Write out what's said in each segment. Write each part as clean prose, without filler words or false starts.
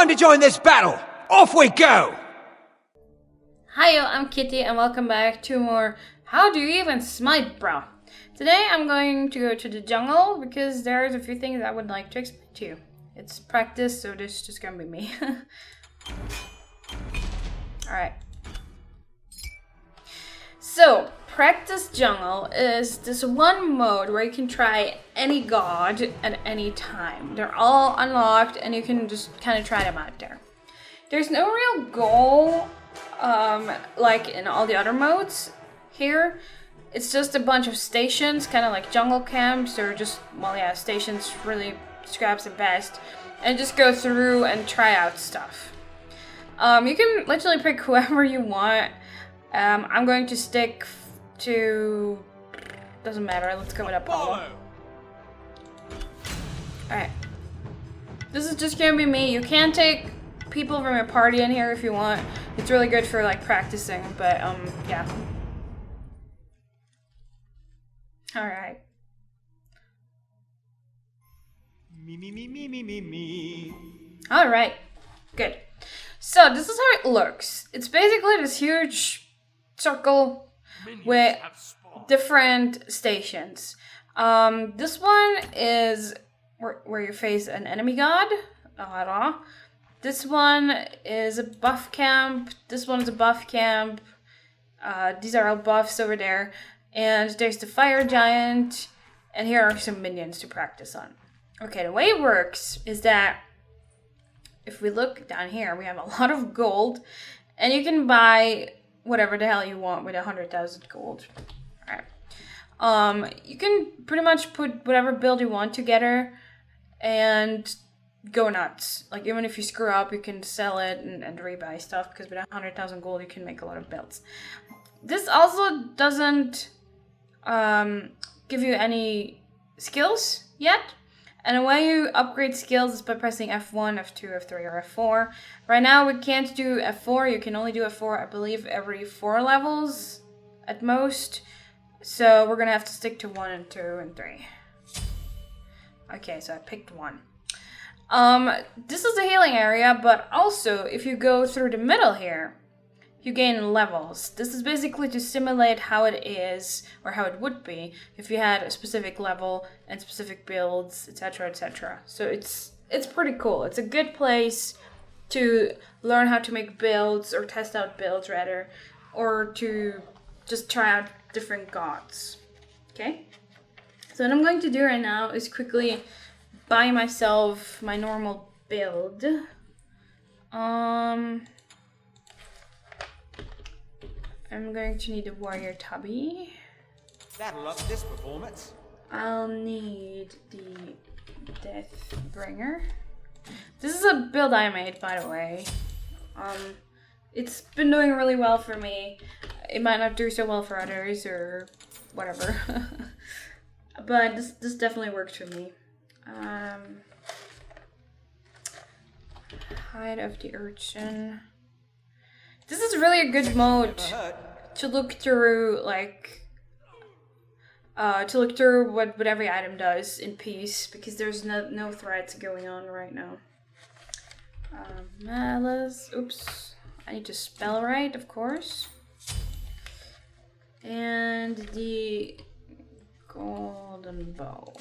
Time to join this battle! Off we go! Hiyo, I'm Kitty and welcome back to more How Do You Even Smite, Brah? Today I'm going to go to the jungle because there's a few things I would like to explain to you. It's practice, so this is just gonna be me. Alright. So, practice jungle is this one mode where you can try any god at any time. They're all unlocked and you can just kind of try them out there. There's no real goal like in all the other modes here. It's just a bunch of stations, kind of like jungle camps, or just, well, yeah, stations really describes it best. And just go through and try out stuff. You can literally pick whoever you want. I'm going to stick to... doesn't matter, let's go with Apollo. Alright. This is just gonna be me. You can take people from your party in here if you want. It's really good for like practicing, but yeah. Alright. Me. Alright. Good. So this is how it looks. It's basically this huge circle with different stations. This one is where you face an enemy god. This one is a buff camp. This one is a buff camp. These are all buffs over there. And there's the fire giant. And here are some minions to practice on. Okay, the way it works is that if we look down here, we have a lot of gold. And you can buy whatever the hell you want with 100,000 gold. Alright. You can pretty much put whatever build you want together and go nuts. Like, even if you screw up, you can sell it and rebuy stuff, because with 100,000 gold you can make a lot of builds. This also doesn't give you any skills yet. And the way you upgrade skills is by pressing F1, F2, F3, or F4. Right now we can't do F4. You can only do F4, I believe, every 4 levels at most. So we're gonna have to stick to 1 and 2 and 3. Okay, so I picked 1. This is the healing area, but also if you go through the middle here, you gain levels. This is basically to simulate how it is, or how it would be, if you had a specific level and specific builds, etc, etc. So it's pretty cool. It's a good place to learn how to make builds, or test out builds rather, or to just try out different gods. Okay? So what I'm going to do right now is quickly buy myself my normal build. I'm going to need a warrior tubby. That'll up this performance. I'll need the Deathbringer. This is a build I made, by the way. It's been doing really well for me. It might not do so well for others or whatever. But this definitely works for me. Hide of the Urchin. This is really a good mode to look through, like, what every item does in peace, because there's no threats going on right now. Malice, oops, I need to spell right, of course. And the golden bow.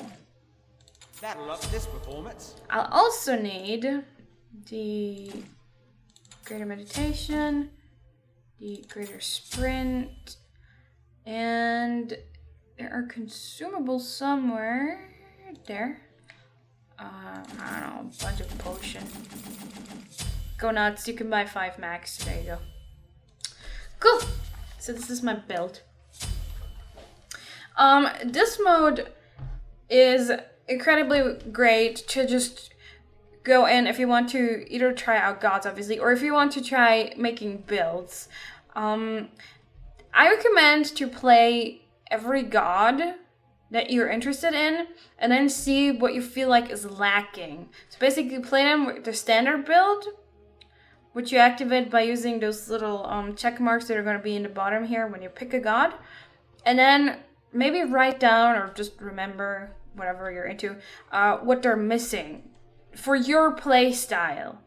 That'll up this performance. I'll also need the greater meditation, the greater sprint, and there are consumables somewhere there. I don't know, a bunch of potion. Go nuts, you can buy 5 max. There you go. Cool. So this is my build. This mode is incredibly great to just go in if you want to either try out gods, obviously, or if you want to try making builds. I recommend to play every god that you're interested in and then see what you feel like is lacking. So basically play them with the standard build, which you activate by using those little check marks that are going to be in the bottom here when you pick a god. And then maybe write down or just remember, whatever you're into, what they're missing for your play style.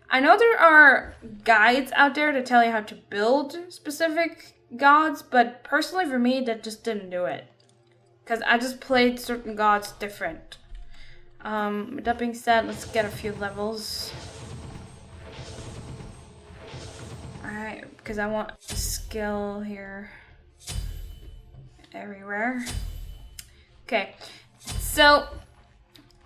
I know there are guides out there to tell you how to build specific gods, but personally for me, that just didn't do it. Because I just played certain gods different. With that being said, let's get a few levels. Alright, because I want skill here. Everywhere. Okay, so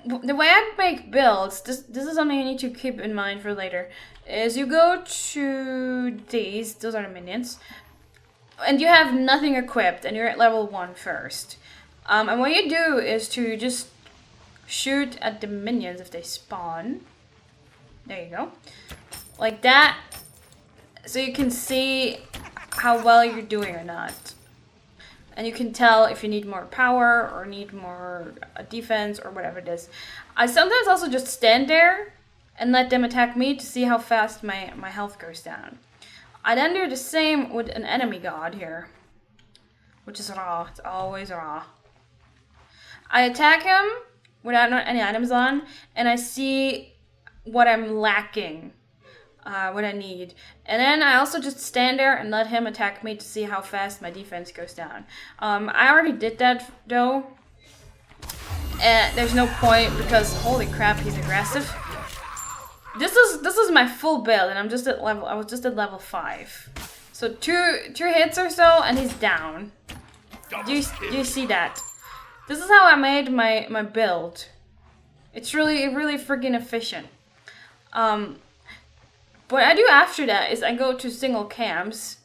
the way I make builds, this is something you need to keep in mind for later, is you go to those are the minions, and you have nothing equipped, and you're at level 1 first. And what you do is to just shoot at the minions if they spawn. There you go. Like that, so you can see how well you're doing or not. And you can tell if you need more power or need more defense or whatever it is. I sometimes also just stand there and let them attack me to see how fast my health goes down. I then do the same with an enemy god here, which is Brah. It's always Brah. I attack him without any items on, and I see what I'm lacking. What I need. And then I also just stand there and let him attack me to see how fast my defense goes down. I already did that though. And there's no point because holy crap, he's aggressive. This is my full build and I was just at level 5. So two hits or so and he's down. Do you see that? This is how I made my build. It's really freaking efficient. What I do after that is I go to single camps.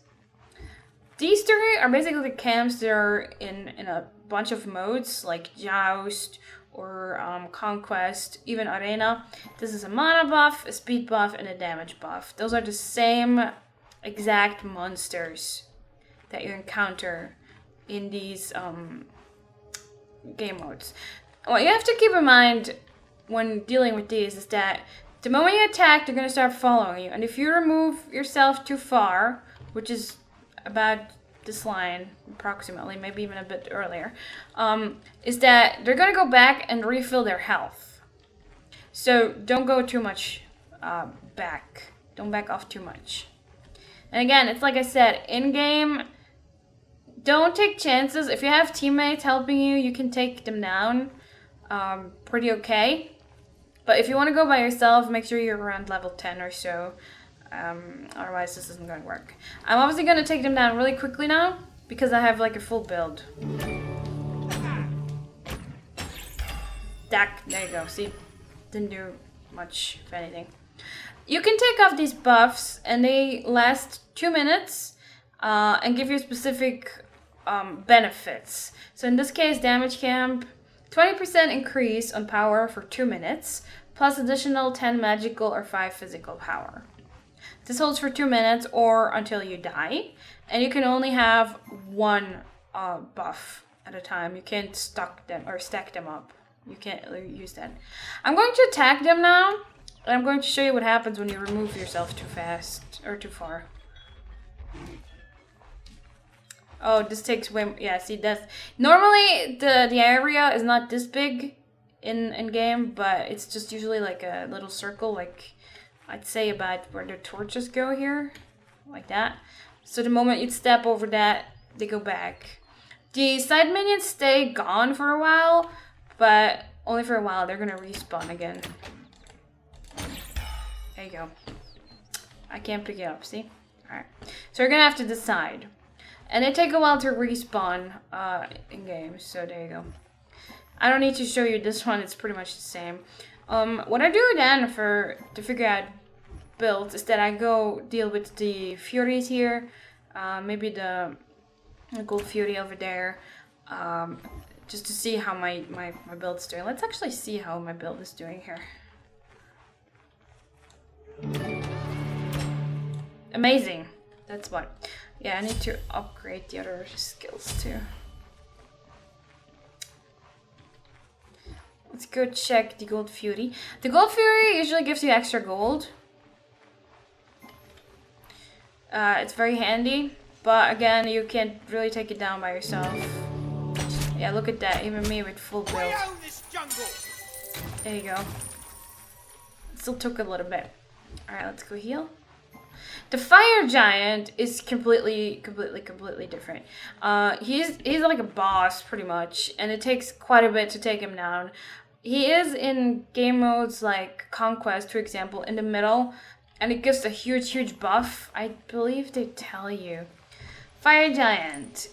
These 3 are basically the camps that are in a bunch of modes, like Joust or Conquest, even Arena. This is a mana buff, a speed buff, and a damage buff. Those are the same exact monsters that you encounter in these game modes. What you have to keep in mind when dealing with these is that the moment you attack, they're going to start following you. And if you remove yourself too far, which is about this line, approximately, maybe even a bit earlier, is that they're going to go back and refill their health. So don't go too much back. Don't back off too much. And again, it's like I said, in-game, don't take chances. If you have teammates helping you, you can take them down pretty okay. But if you want to go by yourself, make sure you're around level 10 or so. Otherwise, this isn't going to work. I'm obviously going to take them down really quickly now, because I have like a full build. There you go. See? Didn't do much, if anything. You can take off these buffs, and they last 2 minutes, and give you specific benefits. So in this case, damage camp, 20% increase on power for 2 minutes, plus additional 10 magical or 5 physical power. This holds for 2 minutes or until you die, and you can only have 1 buff at a time. You can't stack them up. You can't use that. I'm going to attack them now, and I'm going to show you what happens when you remove yourself too fast or too far. Oh, this takes way. Yeah, see that's normally the area is not this big in game, but it's just usually like a little circle, like I'd say about where the torches go here, like that. So the moment you step over that, they go back. The side minions stay gone for a while, but only for a while. They're gonna respawn again. There you go. I can't pick it up. See? All right. So you're gonna have to decide. And they take a while to respawn in game, so there you go. I don't need to show you this one, it's pretty much the same. What I do then to figure out builds is that I go deal with the Furies here, maybe the Gold Fury over there, just to see how my build's doing. Let's actually see how my build is doing here. Amazing, that's what. Yeah, I need to upgrade the other skills too. Let's go check the Gold Fury. The Gold Fury usually gives you extra gold. It's very handy, but again, you can't really take it down by yourself. Yeah, look at that, even me with full build. There you go. It still took a little bit. Alright, let's go heal. The fire giant is completely different. He's like a boss pretty much, and it takes quite a bit to take him down. He is in game modes like Conquest, for example, in the middle, and it gives a huge buff. I believe they tell you. Fire giant.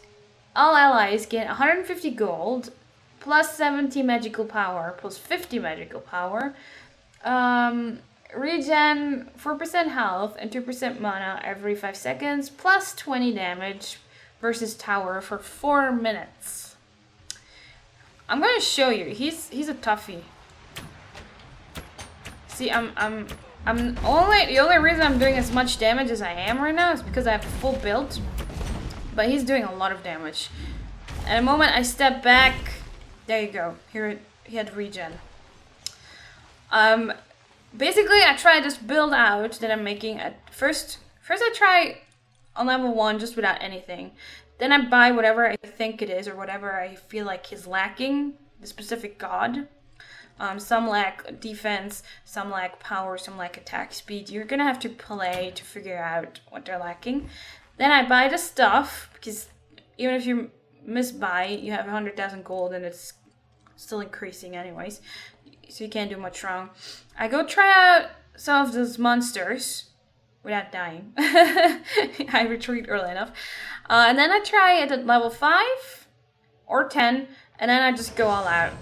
All allies gain 150 gold, plus 70 magical power, plus 50 magical power. Regen 4% health and 2% mana every 5 seconds, plus 20 damage versus tower for 4 minutes. I'm gonna show you. He's a toughie. See, the only reason I'm doing as much damage as I am right now is because I have full build. But he's doing a lot of damage. And the moment I step back, there you go. Here he had regen. Basically, I try this build out that I'm making at first. First, I try on level 1 just without anything. Then I buy whatever I think it is or whatever I feel like is lacking, the specific god. Some lack defense, some lack power, some lack attack speed. You're gonna have to play to figure out what they're lacking. Then I buy the stuff, because even if you misbuy, you have 100,000 gold and it's still increasing anyways. So you can't do much wrong. I go try out some of those monsters without dying. I retreat early enough. And then I try it at level 5 or 10, and then I just go all out.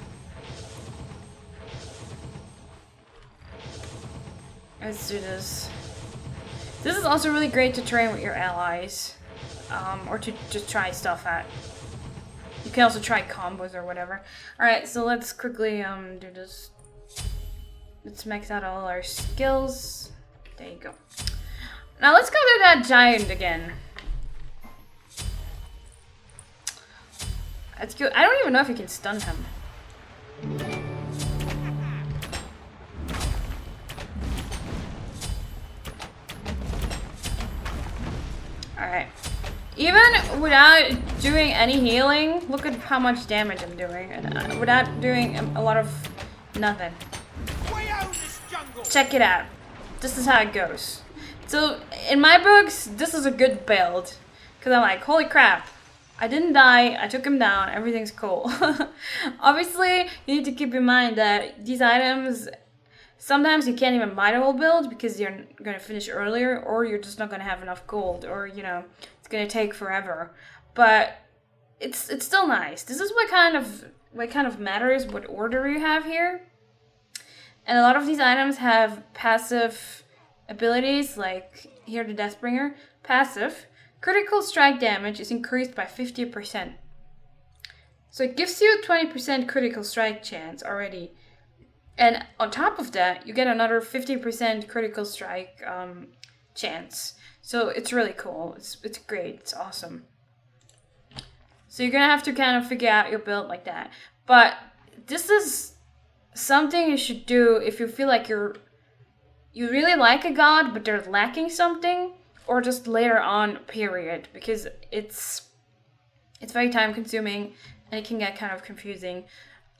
Let's do this. This is also really great to train with your allies, or to just try stuff out. You can also try combos or whatever. Alright, so let's quickly do this. Let's max out all our skills. There you go. Now let's go to that giant again. That's good. I don't even know if you can stun him. Alright. Even without doing any healing, look at how much damage I'm doing. And without doing a lot of nothing. Check it out. This is how it goes. So, in my books, this is a good build. Because I'm like, holy crap. I didn't die, I took him down, everything's cool. Obviously, you need to keep in mind that these items, sometimes you can't even buy the whole build because you're going to finish earlier, or you're just not going to have enough gold, or, you know, it's going to take forever. But it's still nice. This is what kind of matters what order you have here. And a lot of these items have passive abilities, like here the Deathbringer, passive. Critical strike damage is increased by 50%. So it gives you a 20% critical strike chance already. And on top of that, you get another 50% critical strike chance. So it's really cool. It's great. It's awesome. So you're going to have to kind of figure out your build like that. But this is something you should do if you feel like you really like a god, but they're lacking something. Or just later on, period, because it's very time consuming and it can get kind of confusing.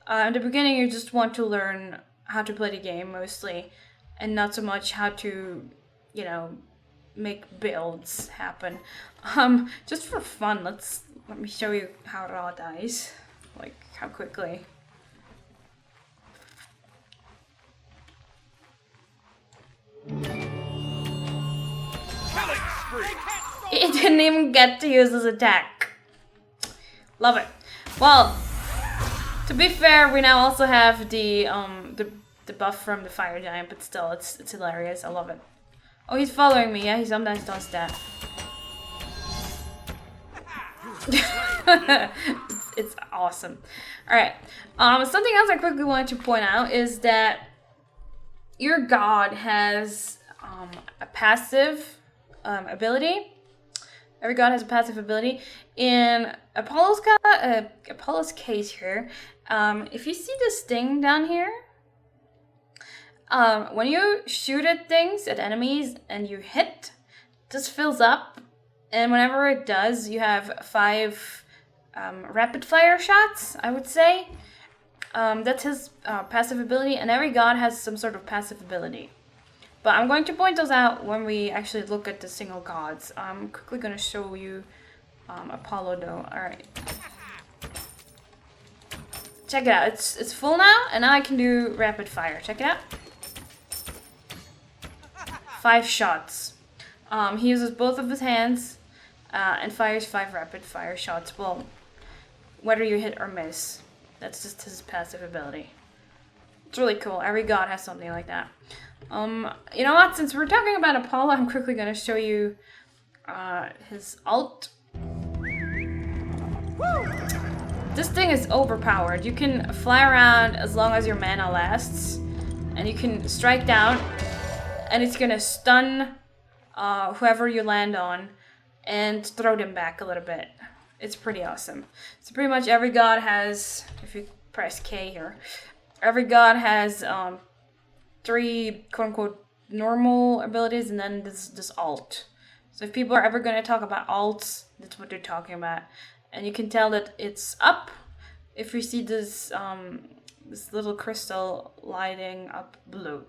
In the beginning, you just want to learn how to play the game mostly, and not so much how to, you know, make builds happen. Just for fun, let me show you how it all dies, like how quickly. He didn't even get to use his attack. Love it. Well, to be fair, we now also have the buff from the fire giant, but still, it's hilarious. I love it. Oh, he's following me. Yeah, he sometimes does that. it's awesome. All right. Something else I quickly wanted to point out is that your god has a passive ability. Every god has a passive ability. In Apollo's case here, if you see this thing down here, when you shoot at things, at enemies, and you hit, this fills up, and whenever it does, you have 5 rapid fire shots, I would say. That's his passive ability, and every god has some sort of passive ability. But I'm going to point those out when we actually look at the single gods. I'm quickly going to show you Apollo though. Alright. Check it out. It's full now, and now I can do rapid fire. Check it out. 5 shots. He uses both of his hands and fires 5 rapid fire shots. Well, whether you hit or miss. That's just his passive ability. It's really cool. Every god has something like that. You know what? Since we're talking about Apollo, I'm quickly going to show you his ult. This thing is overpowered. You can fly around as long as your mana lasts, and you can strike down, and it's gonna stun whoever you land on and throw them back a little bit. It's pretty awesome. So pretty much every god has, if you press K here, every god has 3 quote-unquote normal abilities and then this ult. So if people are ever gonna talk about ults, that's what they're talking about. And you can tell that it's up if you see this this little crystal lighting up blue.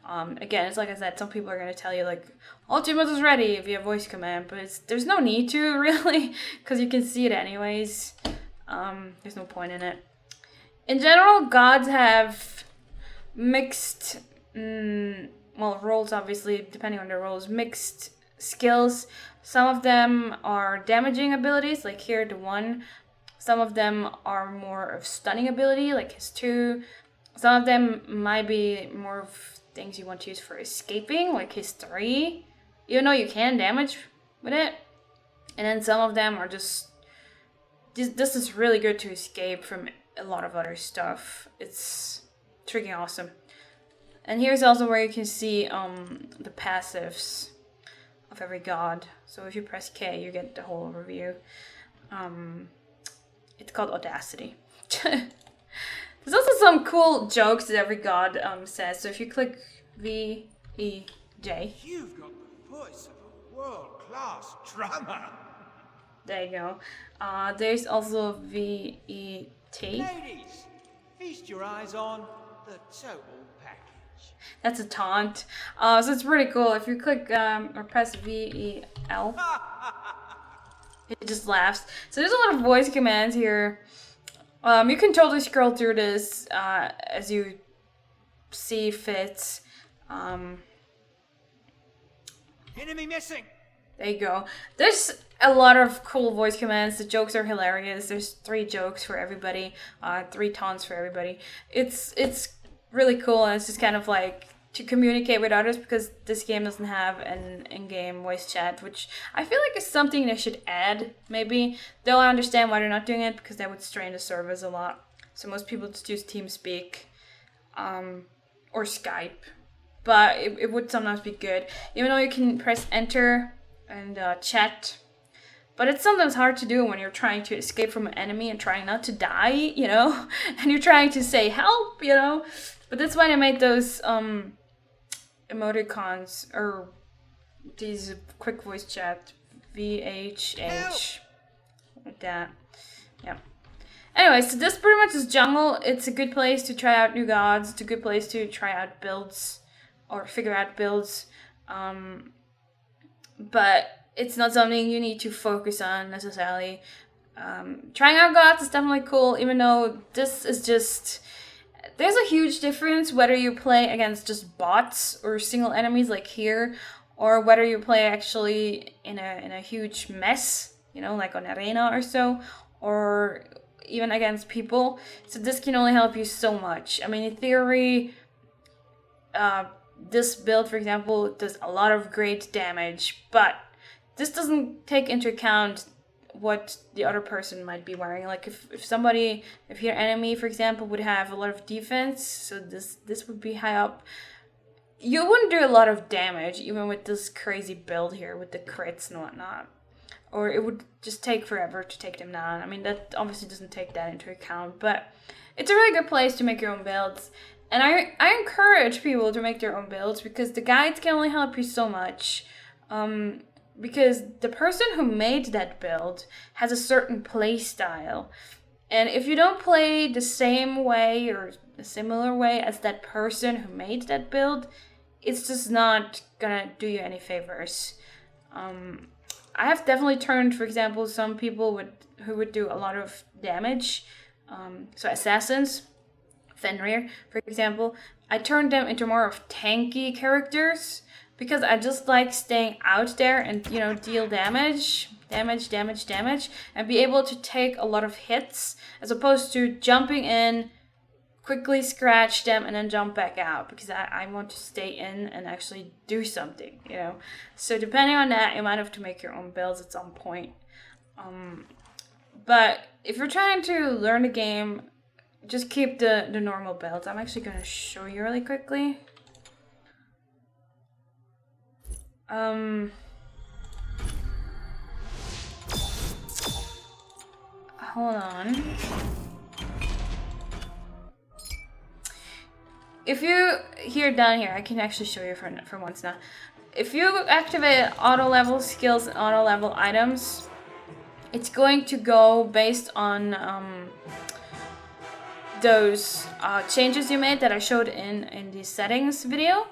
Again, it's like I said, some people are going to tell you like, ultimate is ready via voice command, but there's no need to really, because you can see it anyways. There's no point in it. In general, gods have mixed, roles obviously, depending on their roles, mixed skills. Some of them are damaging abilities, like here the 1. Some of them are more of stunning ability, like his 2. Some of them might be more of things you want to use for escaping, like his 3. Even though you can damage with it. And then some of them are just... This is really good to escape from a lot of other stuff. It's freaking awesome. And here's also where you can see the passives of every god. So if you press K, you get the whole overview. It's called Audacity. There's also some cool jokes that every god says. So if you click V, E, J. You've got the voice of a world-class drummer. There you go. There's also V, E, T. Ladies, feast your eyes on the total package. That's a taunt. So it's pretty cool. If you click or press V, E, L, it just laughs. So there's a lot of voice commands here. You can totally scroll through this as you see fit. Enemy missing. There you go. There's a lot of cool voice commands. The jokes are hilarious. There's 3 jokes for everybody, 3 taunts for everybody. It's really cool, and it's just kind of like to communicate with others, because this game doesn't have an in-game voice chat, which I feel like is something they should add, maybe. Though I understand why they're not doing it, because that would strain the servers a lot. So most people just use TeamSpeak or Skype. But it would sometimes be good. Even though you can press enter and chat. But it's sometimes hard to do when you're trying to escape from an enemy and trying not to die, you know? And you're trying to say help, you know? But that's why they made those emoticons, or these quick voice chat, VHH, like that. Yeah. Anyway, so this pretty much is jungle. It's a good place to try out new gods. It's a good place to try out builds or figure out builds. But it's not something you need to focus on necessarily. Trying out gods is definitely cool, even though this is just... There's a huge difference whether you play against just bots or single enemies like here, or whether you play actually in a huge mess, you know, like on Arena or so, or even against people. So this can only help you so much. I mean, in theory, this build, for example, does a lot of great damage, but this doesn't take into account what the other person might be wearing. Like if your enemy, for example, would have a lot of defense, so this would be high up, you wouldn't do a lot of damage even with this crazy build here with the crits and whatnot. Or it would just take forever to take them down. I mean, that obviously doesn't take that into account, but it's a really good place to make your own builds. And I encourage people to make their own builds, because the guides can only help you so much. Because the person who made that build has a certain play style. And if you don't play the same way or a similar way as that person who made that build, it's just not gonna do you any favors. I have definitely turned, for example, some people who would do a lot of damage, so assassins, Fenrir, for example, I turned them into more of tanky characters because I just like staying out there and, you know, deal damage, and be able to take a lot of hits as opposed to jumping in, quickly scratch them, and then jump back out because I want to stay in and actually do something, you know. So depending on that, you might have to make your own builds at some point. But if you're trying to learn the game, just keep the normal builds. I'm actually going to show you really quickly. Hold on. If you, down here, I can actually show you for once now. If you activate auto level skills and auto level items, it's going to go based on those changes you made that I showed in the settings video.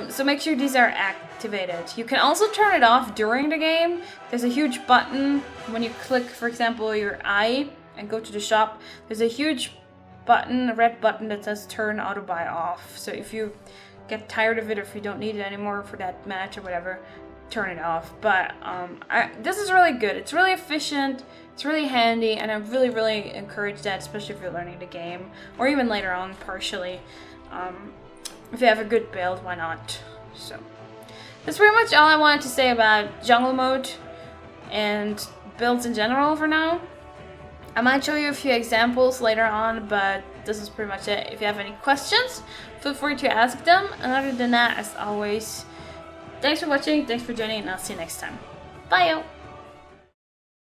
So make sure these are activated. You can also turn it off during the game. There's a huge button when you click, for example, your eye and go to the shop. There's a huge button, a red button that says turn auto buy off. So if you get tired of it, or if you don't need it anymore for that match or whatever, turn it off. But this is really good. It's really efficient. It's really handy, and I really encourage that, especially if you're learning the game, or even later on partially. If you have a good build, why not? So that's pretty much all I wanted to say about jungle mode and builds in general for now. I might show you a few examples later on, but this is pretty much it. If you have any questions, feel free to ask them. And other than that, as always, thanks for watching, thanks for joining, and I'll see you next time. Bye, yo!